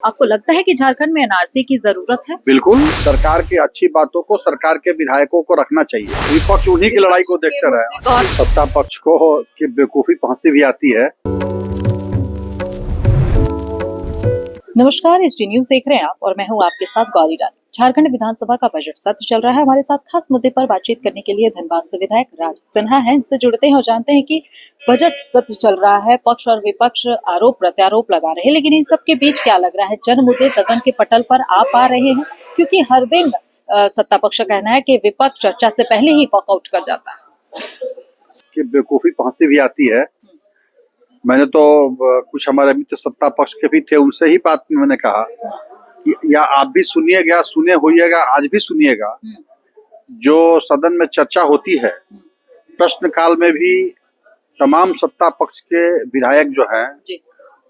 आपको लगता है कि झारखंड में एनआरसी की जरूरत है? बिल्कुल, सरकार की अच्छी बातों को सरकार के विधायकों को रखना चाहिए। विपक्ष उन्हीं की लड़ाई को देखते रहे। सत्ता पक्ष को की बेवकूफी फांसी भी आती है। नमस्कार, एसटी न्यूज देख रहे हैं आप और मैं हूं आपके साथ गौरी रानी। झारखंड विधानसभा का बजट सत्र चल रहा है। हमारे साथ खास मुद्दे पर बातचीत करने के लिए धनबाद से विधायक राज सिन्हा हैं। इनसे जुड़ते हैं और जानते हैं कि बजट सत्र चल रहा है, पक्ष और विपक्ष आरोप प्रत्यारोप लगा रहे हैं, लेकिन इन सब के बीच क्या लग रहा है, जन मुद्दे सदन के पटल पर आ पा रहे हैं? क्योंकि हर दिन सत्ता पक्ष का कहना है कि विपक्ष चर्चा से पहले ही वॉकआउट कर जाता है कि बेवकूफी फांसी भी आती है। मैंने तो कुछ हमारे मित्र सत्ता पक्ष के भी थे, उनसे ही बात मैंने कहा कि या आप भी सुनिएगा, सुने होइएगा, आज भी सुनिएगा। जो सदन में चर्चा होती है, प्रश्नकाल में भी तमाम सत्ता पक्ष के विधायक जो हैं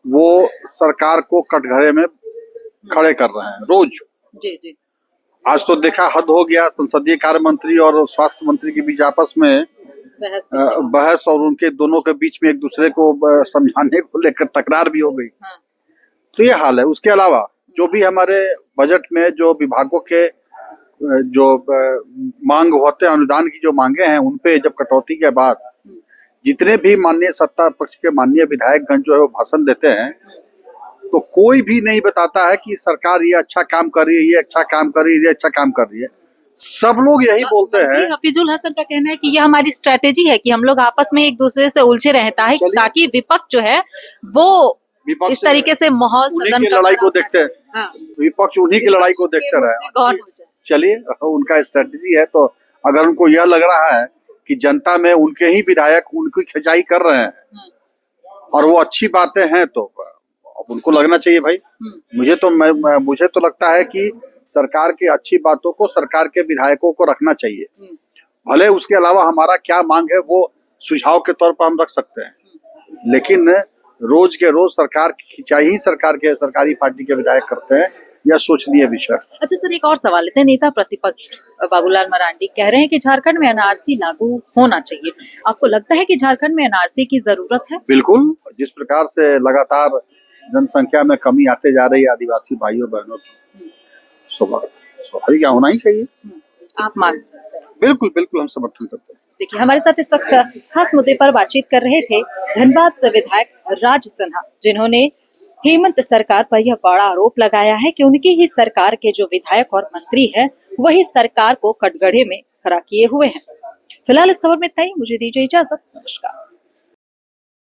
वो सरकार को कटघरे में खड़े कर रहे हैं रोज। जी। आज तो देखा, हद हो गया। संसदीय कार्य मंत्री और स्वास्थ्य मंत्री के बीच आपस में बहस और उनके दोनों के बीच में एक दूसरे को समझाने को लेकर तकरार भी हो गई। तो ये हाल है। उसके अलावा जो भी हमारे बजट में जो विभागों के जो मांग होते हैं, अनुदान की जो मांगे हैं, उनपे जब कटौती के बाद जितने भी माननीय सत्ता पक्ष के माननीय विधायकगण जो है वो भाषण देते हैं, तो कोई भी नहीं बताता है कि सरकार ये अच्छा काम कर रही है, ये अच्छा काम कर रही है, ये अच्छा काम कर रही है। सब लोग यही बोलते हैं। हफीजुल हसन का कहना है कि ये हमारी स्ट्रेटेजी है कि हम लोग आपस में एक दूसरे से उलझे रहता है ताकि विपक्ष जो है वो इस तरीके से माहौल सदन की लड़ाई को देखते हैं। विपक्ष उन्हीं की लड़ाई को देखते रहे। चलिए, उनका स्ट्रेटेजी है। तो अगर उनको यह लग रहा है कि जनता में उनके ही विधायक उनकी खिंचाई कर रहे हैं और वो अच्छी बातें हैं, तो उनको लगना चाहिए भाई। मुझे तो लगता है कि सरकार की अच्छी बातों को सरकार के विधायकों को रखना चाहिए। भले उसके अलावा हमारा क्या मांग है वो सुझाव के तौर पर हम रख सकते हैं, लेकिन रोज के रोज सरकार की खिंचाई ही सरकारी पार्टी के विधायक करते हैं, यह सोचनीय विषय। अच्छा सर, एक और सवाल लेते हैं। नेता प्रतिपक्ष बाबूलाल मरांडी कह रहे हैं कि झारखंड में एनआरसी लागू होना चाहिए। आपको लगता है कि झारखंड में एनआरसी की जरूरत है? बिल्कुल। जिस प्रकार से लगातार जनसंख्या में कमी आते जा रही है आदिवासी भाइयों बहनों की, स्वाभाविक होना ही चाहिए। आप मांग? बिल्कुल हम समर्थन करते हैं। देखिए, हमारे साथ इस वक्त खास मुद्दे पर बातचीत कर रहे थे धनबाद से विधायक राज सिन्हा, जिन्होंने हेमंत सरकार पर यह बड़ा आरोप लगाया है कि उनकी ही सरकार के जो विधायक और मंत्री हैं वही सरकार को कटघरे में खड़ा किए हुए हैं। फिलहाल इस खबर में इतना ही। मुझे दीजिए इजाजत। नमस्कार।